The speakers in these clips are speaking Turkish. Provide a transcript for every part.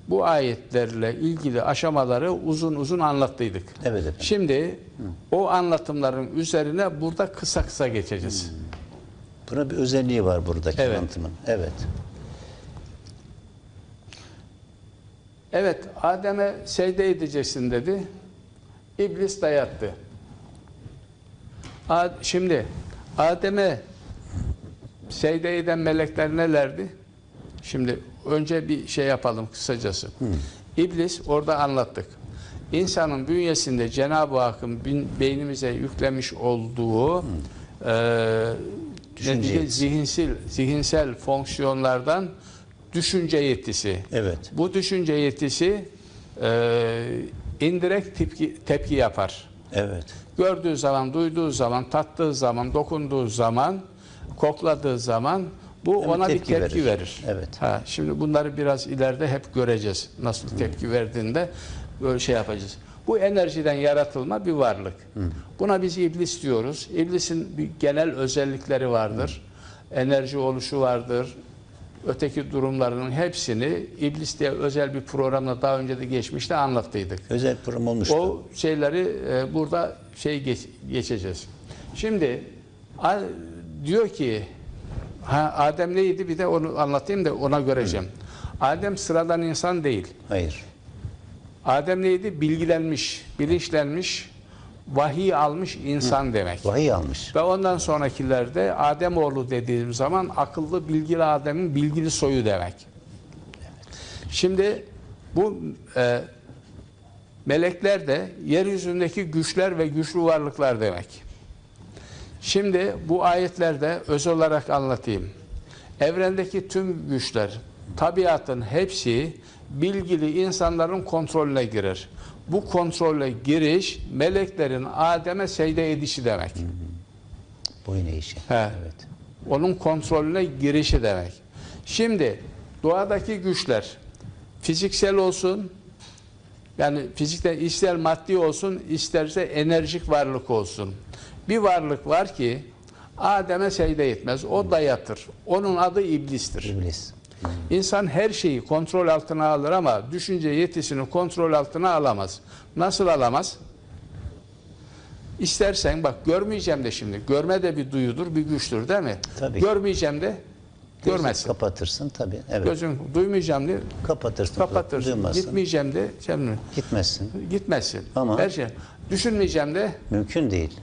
bu ayetlerle ilgili aşamaları uzun uzun anlattıydık. Evet efendim. Şimdi o anlatımların üzerine burada kısa kısa geçeceğiz. Buna bir özelliği var buradaki Evet. anlatımın. Evet. Evet, Adem'e secde edeceksin dedi. İblis dayattı. Şimdi Adem'e secde eden melekler nelerdi? Şimdi önce bir şey yapalım kısacası. İblis orada anlattık. İnsanın bünyesinde Cenab-ı Hakk'ın beynimize yüklemiş olduğu zihinsel fonksiyonlardan düşünce yetisi. Evet. Bu düşünce yetisi indirekt tepki yapar. Evet. Gördüğü zaman, duyduğu zaman, tattığı zaman, dokunduğu zaman, kokladığı zaman bu ona bir tepki verir. Evet. Şimdi bunları biraz ileride hep göreceğiz. Nasıl tepki verdiğinde böyle şey yapacağız. Bu enerjiden yaratılma bir varlık. Buna biz iblis diyoruz. İblisin bir genel özellikleri vardır. Enerji oluşu vardır. Öteki durumlarının hepsini İblis diye özel bir programda daha önce de geçmişte anlattıydık. Özel program olmuştu. O şeyleri burada geçeceğiz. Şimdi diyor ki Adem neydi, bir de onu anlatayım da ona göreceğim. Adem sıradan insan değil. Hayır. Adem neydi? Bilgilenmiş, bilinçlenmiş, vahiy almış insan demek. Vahiy almış. Ve ondan sonrakilerde Ademoğlu dediğim zaman akıllı, bilgili Adem'in bilgili soyu demek. Şimdi bu melekler de yeryüzündeki güçler ve güçlü varlıklar demek. Şimdi bu ayetlerde öz olarak anlatayım. Evrendeki tüm güçler, tabiatın hepsi bilgili insanların kontrolüne girer. Bu kontrole giriş meleklerin Adem'e secde edişi demek. Boyun eğişi. Evet. Onun kontrolüne girişi demek. Şimdi doğadaki güçler fiziksel olsun, yani fizikte ister maddi olsun, isterse enerjik varlık olsun. Bir varlık var ki Adem'e secde etmez. O dayatır. Onun adı iblistir. İblis. İnsan her şeyi kontrol altına alır ama düşünce yetisini kontrol altına alamaz. Nasıl alamaz? İstersen bak, görmeyeceğim de şimdi. Görme de bir duyudur, bir güçtür değil mi? Tabii. Görmeyeceğim de görmezsin. Kapatırsın tabii. Evet. Gözün duymayacağım de Kapatırsın. Duymazsın. Gitmeyeceğim de Gitmezsin. gitmezsin. Ama her şey. Düşünmeyeceğim de mümkün değil.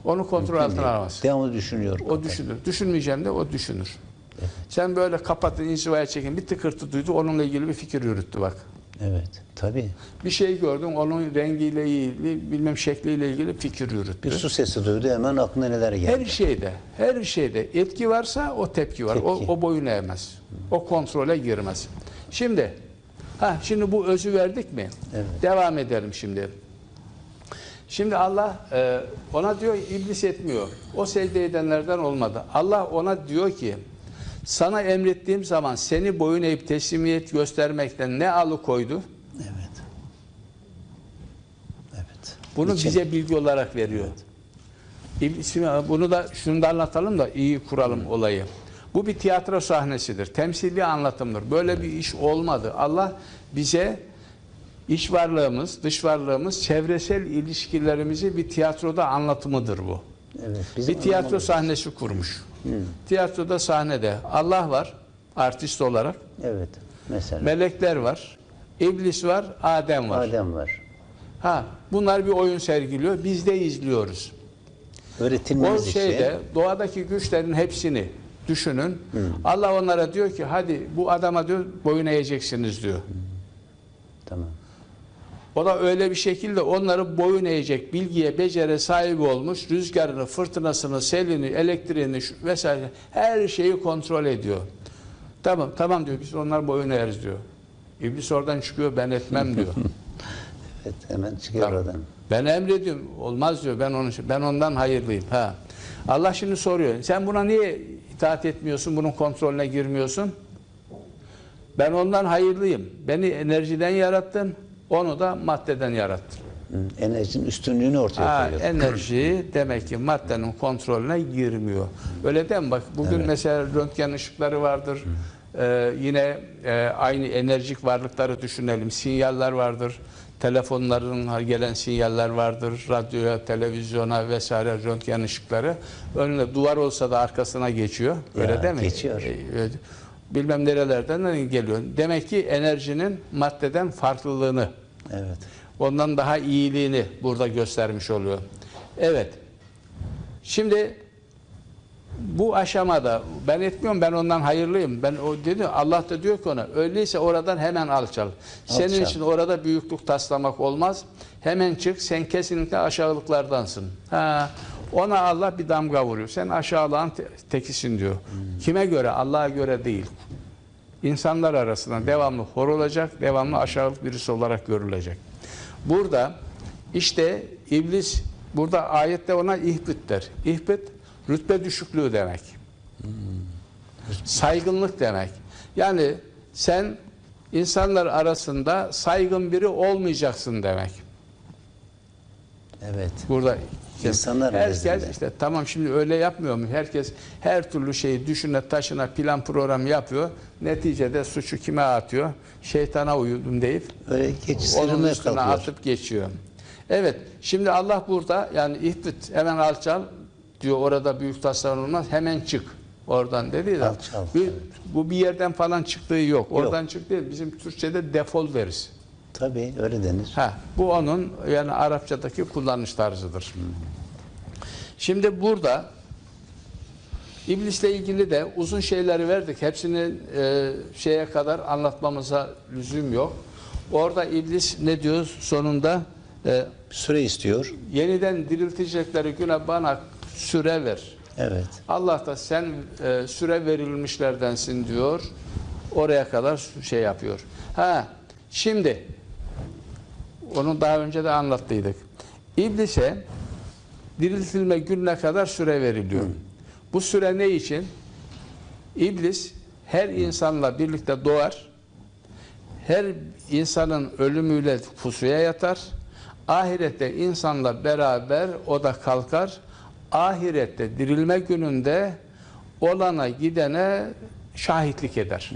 onu kontrol Mümkün altına değil. alamaz. Devamlı düşünüyor. O düşünür. Düşünmeyeceğim de o düşünür. Evet. Sen böyle kapatın, inzivaya çekin, bir tıkırtı duydu, onunla ilgili bir fikir yürüttü bak. Evet. Tabii. Bir şey gördün, onun rengiyle ilgili, bilmem şekliyle ilgili fikir yürüttü. Bir su sesi duydu, hemen aklına neler geldi. Her şeyde etki varsa o tepki var. Tepki. O boyun eğmez. O kontrole girmez. Şimdi bu özü verdik mi? Evet. Devam edelim şimdi. Şimdi Allah ona diyor, iblis etmiyor. O secde edenlerden olmadı. Allah ona diyor ki, sana emrettiğim zaman seni boyun eğip teslimiyet göstermekten ne alıkoydu? Evet. Evet. Bunu bize bilgi olarak veriyor. Bunu da şunu da anlatalım da iyi kuralım olayı. Bu bir tiyatro sahnesidir. Temsili anlatımdır. Böyle bir iş olmadı. Allah bize iç varlığımız, dış varlığımız, çevresel ilişkilerimizi bir tiyatroda anlatımıdır bu. Evet. Bir tiyatro sahnesi kurmuş. Tiyatroda, sahnede Allah var, artist olarak. Evet. Mesela. Melekler var, iblis var, Adem var. Adem var. Bunlar bir oyun sergiliyor, biz de izliyoruz. Öğretilmemiz doğadaki güçlerin hepsini düşünün. Allah onlara diyor ki, hadi bu adama diyor boyun eğeceksiniz diyor. Tamam. O da öyle bir şekilde onları boyun eğecek bilgiye, becere sahibi olmuş. Rüzgarını, fırtınasını, selini, elektriğini vesaire her şeyi kontrol ediyor. Tamam diyor, biz onlar boyun eğeriz diyor. İblis oradan çıkıyor, ben etmem diyor. Evet, hemen çıkıyor oradan. Ben emrediyorum, olmaz diyor, ben ondan hayırlıyım. Allah şimdi soruyor, sen buna niye itaat etmiyorsun, bunun kontrolüne girmiyorsun? Ben ondan hayırlıyım. Beni enerjiden yarattın, onu da maddeden yarattın. Enerjinin üstünlüğünü ortaya koyuyor. Enerji demek ki maddenin kontrolüne girmiyor. Öyle değil mi? Bak bugün mesela röntgen ışıkları vardır. Yine aynı enerjik varlıkları düşünelim. Sinyaller vardır. Telefonların gelen sinyaller vardır. Radyoya, televizyona vesaire röntgen ışıkları. Önüne duvar olsa da arkasına geçiyor. Öyle Ya, değil mi? geçiyor. Bilmem nerelerden geliyor. Demek ki enerjinin maddeden farklılığını, Evet. ondan daha iyiliğini burada göstermiş oluyor. Evet. Şimdi bu aşamada ben etmiyorum, ben ondan hayırlıyım. Ben o dedi, Allah da diyor ki ona, öyleyse oradan hemen alçal. Senin Alçal. için orada büyüklük taslamak olmaz. Hemen çık, sen kesinlikle aşağılıklardansın. Ona Allah bir damga vuruyor. Sen aşağılığın tekisin diyor. Kime göre? Allah'a göre değil. İnsanlar arasında devamlı hor olacak, devamlı aşağılık birisi olarak görülecek. Burada işte iblis, burada ayette ona ihbit der. İhbit rütbe düşüklüğü demek. Saygınlık demek. Yani sen insanlar arasında saygın biri olmayacaksın demek. Evet. Burada İnsanlar herkes nezdinde. işte tamam, şimdi öyle yapmıyor mu? Herkes her türlü şeyi düşüne taşına plan program yapıyor. Neticede suçu kime atıyor? Şeytana uydum deyip Öyle onun sırrına üstüne kalkıyor. atıp geçiyor. Evet. Şimdi Allah burada yani ihbit, hemen alçal diyor, orada büyük tasarruf olmaz. Hemen çık oradan dedi de. Alçal, Bu bir yerden falan çıktığı yok. Oradan Yok. çık değil. Bizim Türkçe'de defol deriz. Tabii öyle denir. Bu onun yani Arapçadaki kullanış tarzıdır. Şimdi burada İblisle ilgili de uzun şeyleri verdik. Hepsini şeye kadar anlatmamıza lüzum yok. Orada iblis ne diyor sonunda? Süre istiyor. Yeniden diriltecekleri güne bana süre ver. Evet. Allah da sen süre verilmişlerdensin diyor. Oraya kadar şey yapıyor. Şimdi onu daha önce de anlattıydık. İblise diriltilme gününe kadar süre veriliyor. Bu süre ne için? İblis her insanla birlikte doğar. Her insanın ölümüyle pusuya yatar. Ahirette insanla beraber o da kalkar. Ahirette dirilme gününde olana gidene şahitlik eder.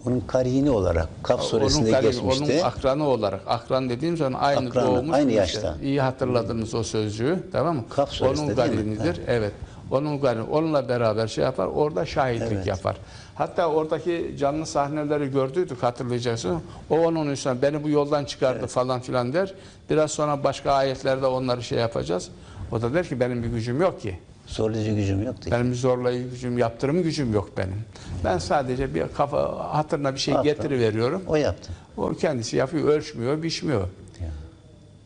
Onun karini olarak Kaf suresinde geçmişti. Onun akranı olarak. Akran dediğim zaman aynı Akranı, doğmuş. aynı yaşta. İyi hatırladınız o sözcüğü. Tamam mı? Kaf suresinde onun değil mi? garinidir. Evet. Onun garini. Onunla beraber şey yapar. Orada şahitlik Evet. yapar. Hatta oradaki canlı sahneleri gördüydük, hatırlayacaksın. O onun üstüne beni bu yoldan çıkardı falan filan der. Biraz sonra başka ayetlerde onları şey yapacağız. O da der ki benim bir gücüm yok ki. Zorlayıcı gücüm yoktu. Benim bir zorlayıcı gücüm, yaptırım gücüm yok benim. Ben sadece bir kafa hatırına bir şey Yaptı. getiriveriyorum. O yaptı. O kendisi yapıyor, ölçmüyor, biçmiyor.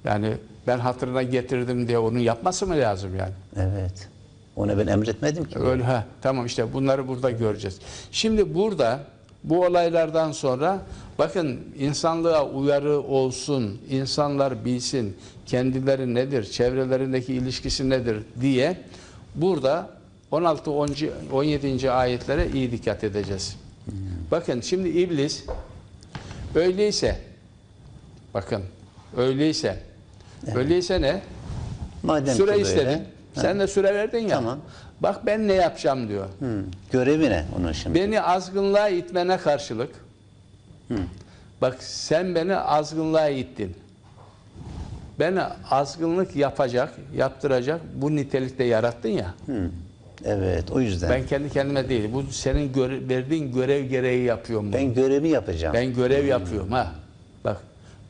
Yani ben hatırına getirdim diye onun yapması mı lazım yani? Evet. Ona ben emretmedim ki. Öyle tamam, işte bunları burada göreceğiz. Şimdi burada bu olaylardan sonra bakın, insanlığa uyarı olsun, insanlar bilsin kendileri nedir, çevrelerindeki ilişkisi nedir diye burada 16 17. ayetlere iyi dikkat edeceğiz. Bakın şimdi iblis öyleyse, bakın öyleyse ne? Madem Süre ki istedin. böyle, Sen de süre verdin ya. Tamam. Bak ben ne yapacağım diyor. görevi ne onun şimdi? Beni azgınlığa itmene karşılık. Bak sen beni azgınlığa ittin. Beni azgınlık yaptıracak bu nitelikte yarattın ya. Evet, o yüzden. Ben kendi kendime değil. Bu senin verdiğin görev gereği yapıyorum bunu. Ben görevi yapacağım. Ben görev yapıyorum ha. Bak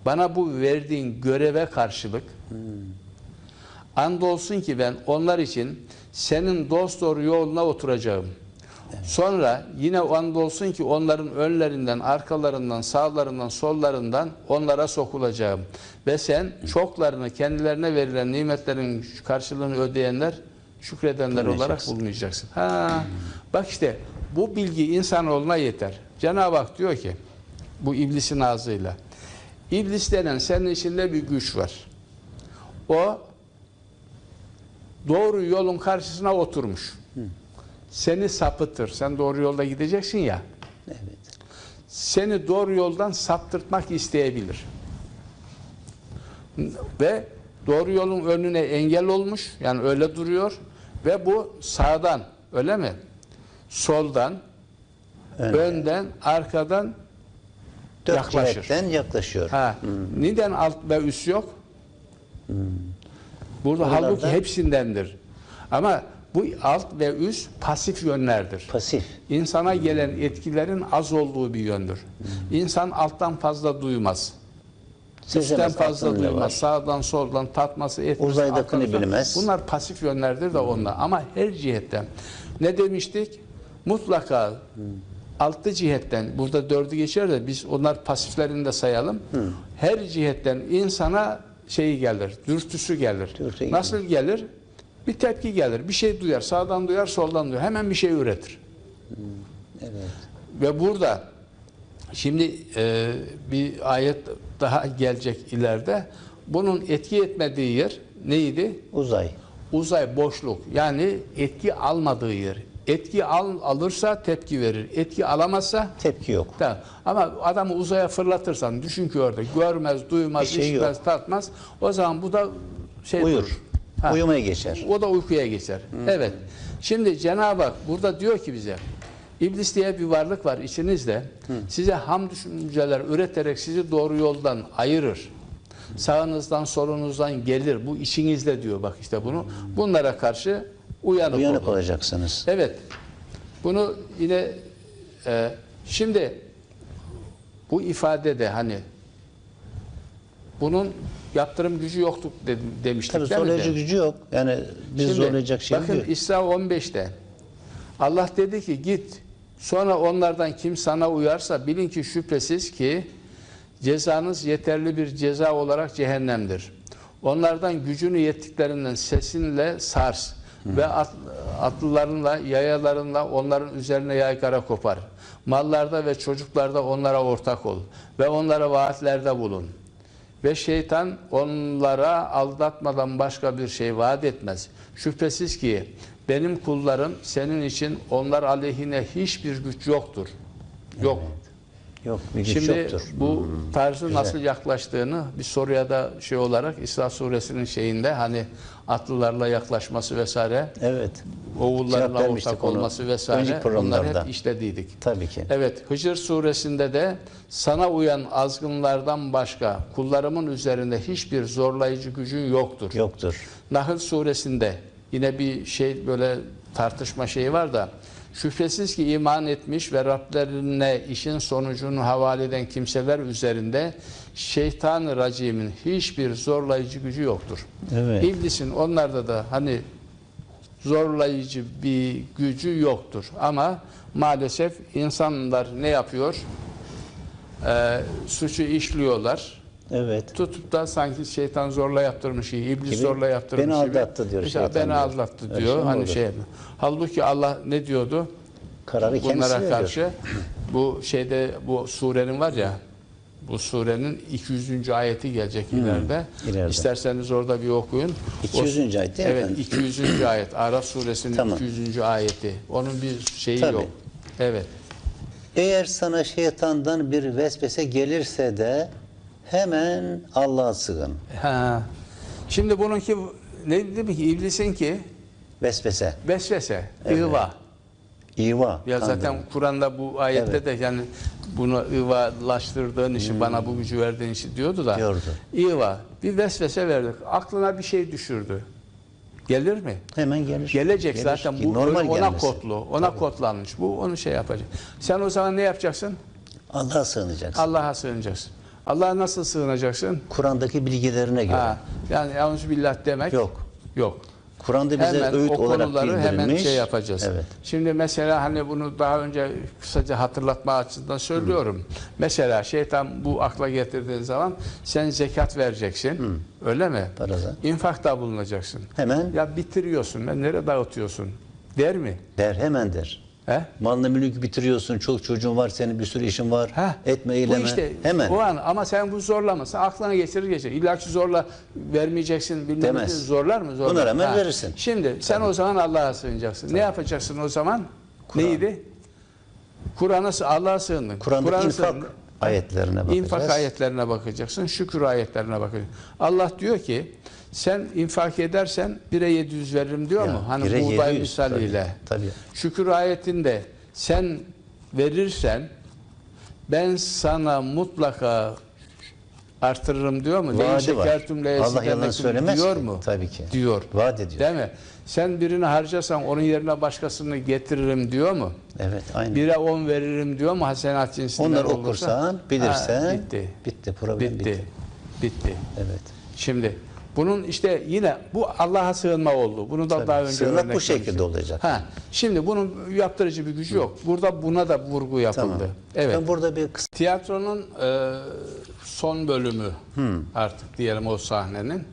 bana bu verdiğin göreve karşılık andolsun ki ben onlar için senin dosdoğru yoluna oturacağım. Sonra yine andolsun ki onların önlerinden, arkalarından, sağlarından, sollarından onlara sokulacağım. Ve sen çoklarını kendilerine verilen nimetlerin karşılığını ödeyenler, şükredenler olarak bulunacaksın. Bak işte bu bilgi insanoğluna yeter. Cenab-ı Hak diyor ki bu iblisin ağzıyla, İblis denen senin içinde bir güç var. O doğru yolun karşısına oturmuş. Seni sapıtır. Sen doğru yolda gideceksin ya. Evet. Seni doğru yoldan saptırtmak isteyebilir. Ve doğru yolun önüne engel olmuş. Yani öyle duruyor. Ve bu sağdan, öyle mi? Soldan, önden, arkadan Dört yaklaşır. cihetten yaklaşıyor. Ha. Neden alt ve üst yok? Burada Oralarda- halbuki hepsindendir. Ama bu alt ve üst pasif yönlerdir. Pasif. İnsana gelen etkilerin az olduğu bir yöndür. İnsan alttan fazla duymaz. Üstten Sezemez, fazla aklında duymaz. var. Sağdan soldan tatması etmesi. Uzaydakini aklınıza- bilmez. Bunlar pasif yönlerdir de onlar. Ama her cihetten. Ne demiştik? Mutlaka altı cihetten, burada dördü geçer de biz onlar pasiflerini de sayalım. Her cihetten insana şeyi gelir, dürtüsü gelir. Dürtü Nasıl gelir? Bir tepki gelir. Bir şey duyar. Sağdan duyar, soldan duyar. Hemen bir şey üretir. Evet. Ve burada şimdi bir ayet daha gelecek ileride. Bunun etki etmediği yer neydi? Uzay. Uzay, boşluk. Yani etki almadığı yer. Etki alırsa tepki verir. Etki alamazsa Tepki yok. tamam. Ama adamı uzaya fırlatırsan düşün ki orada görmez, duymaz, Bir şey işitmez, tatmaz. O zaman bu da şey Uyur. durur. Ha. Uyumaya geçer. O da uykuya geçer. Evet. Şimdi Cenab-ı Hak burada diyor ki bize, İblis diye bir varlık var içinizde. Size ham düşünceler üreterek sizi doğru yoldan ayırır. Sağınızdan solunuzdan gelir. Bu içinizde diyor bak işte bunu. Bunlara karşı uyanık olun. olacaksınız. Evet. Bunu yine şimdi bu ifadede hani bunun yaptırım gücü yoktu demiştik Tabii değil mi? zorlayıcı gücü yok. Yani biz Şimdi, zorlayacak şey bakın yok. İsra 15'te Allah dedi ki git sonra onlardan kim sana uyarsa bilin ki şüphesiz ki cezanız yeterli bir ceza olarak cehennemdir. Onlardan gücünü yettiklerinden sesinle sars ve atlılarınla yayalarınla onların üzerine yaygara kopar. Mallarda ve çocuklarda onlara ortak ol ve onlara vaatlerde bulun. Ve şeytan onlara aldatmadan başka bir şey vaat etmez. Şüphesiz ki benim kullarım senin için onlar aleyhine hiçbir güç yoktur. Yok. Yok, bir güç Şimdi yoktur. bu tarzı Güzel. nasıl yaklaştığını bir soruya da şey olarak İsra suresinin şeyinde hani atlılarla yaklaşması vesaire, Evet. oğullarla Cevap vermiştik ortak onu olması vesaire önceki onları programlarda. hep işlediydik. Tabii ki. Evet, Hicr suresinde de sana uyan azgınlardan başka kullarımın üzerinde hiçbir zorlayıcı gücün yoktur. Yoktur. Nahl suresinde yine bir şey böyle tartışma şeyi var da şüphesiz ki iman etmiş ve Rablerine işin sonucunu havale eden kimseler üzerinde şeytan-ı racimin hiçbir zorlayıcı gücü yoktur. Evet. İblisin onlarda da hani zorlayıcı bir gücü yoktur. Ama maalesef insanlar ne yapıyor? Suçu işliyorlar. Evet. Tutup da sanki şeytan zorla yaptırmış gibi, iblis Gibi, zorla yaptırmış beni gibi. aldattı diyor İşte şeytan beni diyor. aldattı Öyle diyor. şey mi Hani olur? şey. Halbuki Allah ne diyordu? Kararı kendisi Bunlara veriyor. karşı bu şeyde bu surenin var ya, bu surenin 200. ayeti gelecek ileride. ileride. İsterseniz orada bir okuyun. 200. ayet değil mi Evet, efendim? 200. ayet. Araf suresinin Tamam. 200. ayeti. Onun bir şeyi Tabii. yok. Evet. Eğer sana şeytandan bir vesvese gelirse de hemen Allah'a sığın. Ha. Şimdi bununki ne demek ki iblisinki Vesvese. vesvese, Evet. ihva. İva. Ya zaten kandırma. Kur'an'da bu ayette Evet. de yani bunu ivalaştırdığın işi, bana bu gücü verdiğin işi diyordu da. Diyordu. İva. Bir vesvese verdik. Aklına bir şey düşürdü. Gelir mi? Hemen gelir. Gelecek Gelir. zaten. Ki Bu normal ona gelmesi. kodlu. Ona kodlanmış. Bu onu şey yapacak. Sen o zaman ne yapacaksın? Allah'a sığınacaksın. Allah'a sığınacaksın. Allah'a nasıl sığınacaksın? Kur'an'daki bilgilerine göre. Ha, yani Euzübillah demek Yok. Yok. Kur'an'da bize Hemen öğüt o olarak konuları bildirilmiş. hemen şey yapacağız. Evet. Şimdi mesela hani bunu daha önce kısaca hatırlatma açısından söylüyorum. Mesela şeytan bu akla getirdiğin zaman sen zekat vereceksin. Öyle mi? Paraza. İnfakta bulunacaksın. Hemen Ya bitiriyorsun. Ben nereye dağıtıyorsun? Der mi? der, hemen der. He? Malını mülkü bitiriyorsun, çok çocuğun var, senin bir sürü işin var. Ha? Etme, Bu eyleme. işte hemen. o an ama sen bu zorlamasın. Aklına geçirir. İlla ki zorla vermeyeceksin. Bilmem Demez. ne. Zorlar mı? Zorlar. Buna rağmen verirsin. Şimdi sen o zaman Allah'a sığınacaksın. Ne yapacaksın o zaman? Kur'an. Neydi? Kur'an'a Allah'a sığındın. Kur'an'daki Kur'an'a infak sığındın. ayetlerine bakacağız. İnfak ayetlerine bakacaksın. Şükür ayetlerine bakacaksın. Allah diyor ki sen infak edersen 1'e 700 veririm diyor Ya, mu? Hani 1'e buğday 700, misaliyle. tabii. Şükür ayetinde sen verirsen ben sana mutlaka artırırım diyor mu? Vaadi var. Şekertüm Allah yalan söylemez diyor ki. mu? Tabii ki. Diyor. Vaat ediyor. Değil mi? Sen birini harcarsan onun yerine başkasını getiririm diyor mu? Evet, aynen. 1'e 10 veririm diyor mu? Hasenat cinsinden Onları olursa. okursan, bilirsen bitti. bitti. Problem bitti. Bitti. Evet. Şimdi bunun işte yine bu Allah'a sığınma oldu. Bunu da Tabii, daha önce sığınmak bu örnek şekilde vermiştim. olacak. Ha, şimdi bunun yaptırıcı bir gücü yok. Burada buna da vurgu yapıldı. Tamam. Evet. Ben burada bir kısa Tiyatronun son bölümü artık diyelim o sahnenin.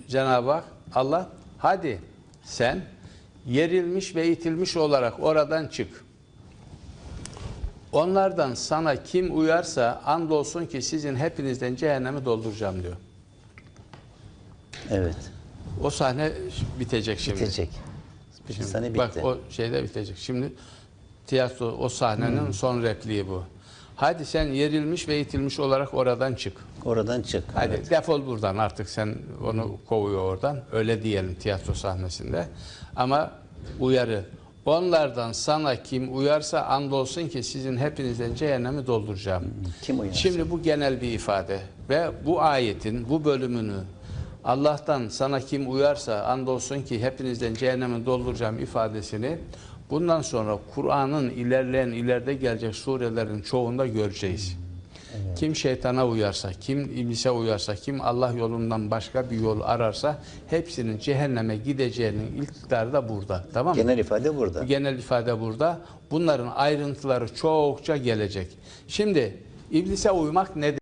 Cenab-ı Hak Allah hadi sen yerilmiş ve itilmiş olarak oradan çık. Onlardan sana kim uyarsa andolsun ki sizin hepinizden cehennemi dolduracağım diyor. evet, O sahne bitecek şimdi. bitecek. Bir Şimdi sene bitti. bak o şeyde bitecek. Şimdi tiyatro o sahnenin son repliği bu. Hadi sen yerilmiş ve itilmiş olarak oradan çık. Oradan çık. Hadi Evet. defol buradan artık sen onu kovuyor oradan. Öyle diyelim tiyatro sahnesinde. Ama uyarı. Onlardan sana kim uyarsa andolsun ki sizin hepinizden cehennemi dolduracağım. Kim uyarsa? Şimdi bu genel bir ifade ve bu ayetin bu bölümünü Allah'tan sana kim uyarsa andolsun ki hepinizden cehennemi dolduracağım ifadesini bundan sonra Kur'an'ın ileride gelecek surelerin çoğunda göreceğiz. Evet. Kim şeytana uyarsa, kim iblise uyarsa, kim Allah yolundan başka bir yol ararsa hepsinin cehenneme gideceğinin ilktidarı da burada. Tamam mı? Genel ifade burada. Bu genel ifade burada. Bunların ayrıntıları çokça gelecek. Şimdi iblise uymak nedir?